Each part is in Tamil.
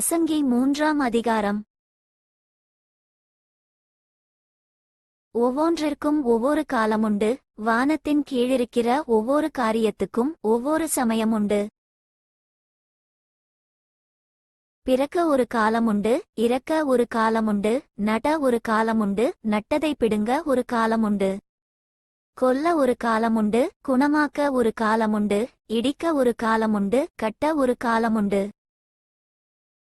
பிரசங்கி 3ஆம் அதிகாரம். ஒவ்வொன்றிற்கும் ஒவ்வொரு காலமுண்டு, வானத்தின் கீழிருக்கிற ஒவ்வொரு காரியத்துக்கும் ஒவ்வொரு சமயமுண்டு. பிறக்க ஒரு காலமுண்டு, இறக்க ஒரு காலமுண்டு, நட ஒரு காலமுண்டு, நட்டதை பிடுங்க ஒரு காலமுண்டு. கொல்ல ஒரு காலமுண்டு, குணமாக்க ஒரு காலமுண்டு, இடிக்க ஒரு காலமுண்டு, கட்ட ஒரு காலமுண்டு.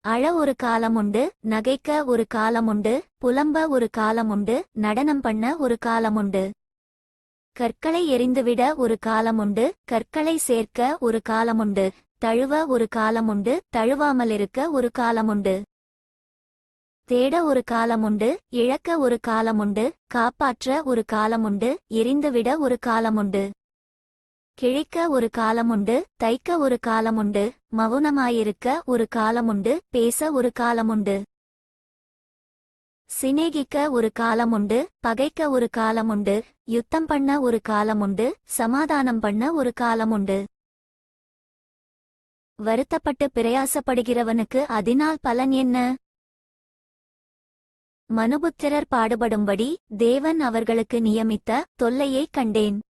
அழ ஒரு காலமுண்டு, நகைக்க ஒரு காலமுண்டு, புலம்ப ஒரு காலமுண்டு, நடனம் பண்ண ஒரு காலமுண்டு. கற்களை எறிந்துவிட ஒரு காலமுண்டு, கற்களை சேர்க்க ஒரு காலமுண்டு, தழுவ ஒரு காலமுண்டு, தழுவாமலிருக்க ஒரு காலமுண்டு. தேட ஒரு காலமுண்டு, இழக்க ஒரு காலமுண்டு, காப்பாற்ற ஒரு காலமுண்டு, எறிந்துவிட ஒரு காலமுண்டு. கிழிக்க ஒரு காலமுண்டு, தைக்க ஒரு காலமுண்டு, மவுனமாயிருக்க ஒரு காலமுண்டு, பேச ஒரு காலமுண்டு. சிநேகிக்க ஒரு காலமுண்டு, பகைக்க ஒரு காலமுண்டு, யுத்தம் பண்ண ஒரு காலமுண்டு, சமாதானம் பண்ண ஒரு காலமுண்டு. வருத்தப்பட்டு பிரயாசப்படுகிறவனுக்கு அதனால் பலன் என்ன? மனுபுத்திரர் பாடுபடும்படி தேவன் அவர்களுக்கு நியமித்த தொல்லையைக் கண்டேன்.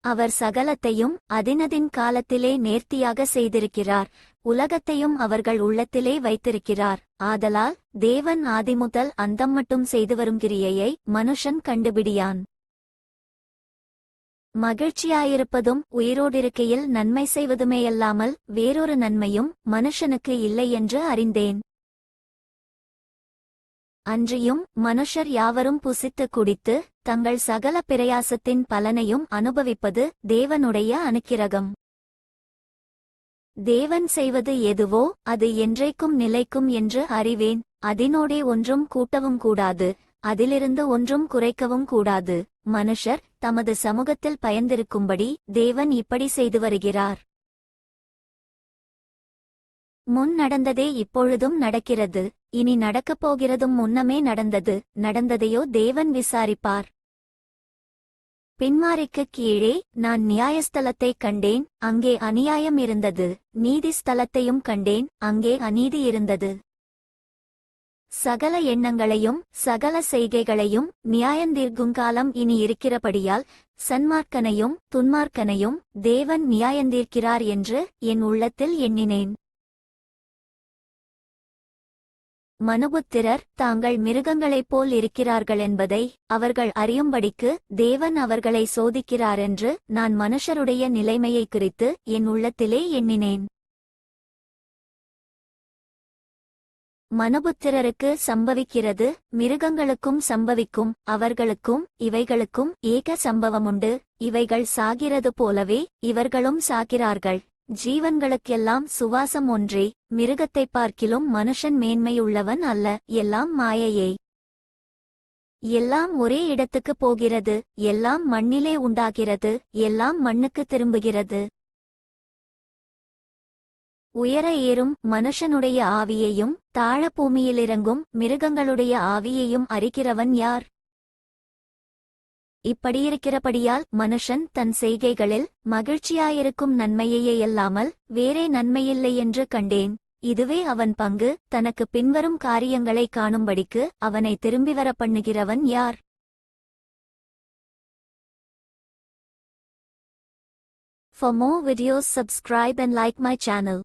அவர் சகலத்தையும் அதினதின் காலத்திலே நேர்த்தியாக செய்திருக்கிறார், உலகத்தையும் அவர்கள் உள்ளத்திலே வைத்திருக்கிறார். ஆதலால் தேவன் ஆதிமுதல் அந்தம் மட்டும் செய்து வரும் கிரியையை மனுஷன் கண்டுபிடியான். மகிழ்ச்சியாயிருப்பதும் உயிரோடிருக்கையில் நன்மை செய்வதுமேயல்லாமல் வேறொரு நன்மையும் மனுஷனுக்கு இல்லை என்று அறிந்தேன். அன்றியும் மனுஷர் யாவரும் புசித்து குடித்து தங்கள் சகல பிரயாசத்தின் பலனையும் அனுபவிப்பது தேவனுடைய அனுக்கிரகம். தேவன் செய்வது எதுவோ அது என்றைக்கும் நிலைக்கும் என்று அறிவேன். அதினோடே ஒன்றும் கூட்டவும் கூடாது, அதிலிருந்து ஒன்றும் குறைக்கவும் கூடாது. மனுஷர் தமது சமூகத்தில் பயந்திருக்கும்படி தேவன் இப்படி செய்து வருகிறார். முன் நடந்ததே இப்பொழுதும் நடக்கிறது, இனி நடக்கப் போகிறதும் முன்னமே நடந்தது. நடந்ததையோ தேவன் விசாரிப்பார். பின்மாரிக்குக் கீழே நான் நியாயஸ்தலத்தைக் கண்டேன், அங்கே அநியாயம் இருந்தது. நீதி ஸ்தலத்தையும் கண்டேன், அங்கே அநீதி இருந்தது. சகல எண்ணங்களையும் சகல செய்கைகளையும் நியாயந்தீர்க்குங்காலம் இனி இருக்கிறபடியால் சன்மார்க்கனையும் துன்மார்க்கனையும் தேவன் நியாயந்தீர்க்கிறார் என்று என் உள்ளத்தில் எண்ணினேன். மனுபுத்திரர் தாங்கள் மிருகங்களைப் போல் இருக்கிறார்கள் என்பதை அவர்கள் அறியும்படிக்கு தேவன் அவர்களை சோதிக்கிறாரென்று நான் மனுஷருடைய நிலைமையை குறித்து என் உள்ளத்திலே எண்ணினேன். மனுபுத்திரருக்கு சம்பவிக்கிறது மிருகங்களுக்கும் சம்பவிக்கும். அவர்களுக்கும் இவைகளுக்கும் ஏக சம்பவமுண்டு. இவைகள் சாகிறது போலவே இவர்களும் சாகிறார்கள். ஜீவன்களுக்கெல்லாம் சுவாசம் ஒன்றே, மிருகத்தைப் பார்க்கிலும் மனுஷன் மேன்மையுள்ளவன் அல்ல. எல்லாம் மாயையே. எல்லாம் ஒரே இடத்துக்குப் போகிறது, எல்லாம் மண்ணிலே உண்டாகிறது, எல்லாம் மண்ணுக்கு திரும்புகிறது. உயர ஏறும் மனுஷனுடைய ஆவியையும் தாழ பூமியிலிறங்கும் மிருகங்களுடைய ஆவியையும் அறிகிறவன் யார்? இப்படியிருக்கிறபடியால் மனுஷன் தன் செய்கைகளில் மகிழ்ச்சியாயிருக்கும் நன்மையையல்லாமல் வேறே நன்மையில்லை என்று கண்டேன். இதுவே அவன் பங்கு. தனக்கு பின்வரும் காரியங்களை காணும்படிக்கு அவனை திரும்பிவர பண்ணுகிறவன் யார்? For more videos subscribe and like my channel.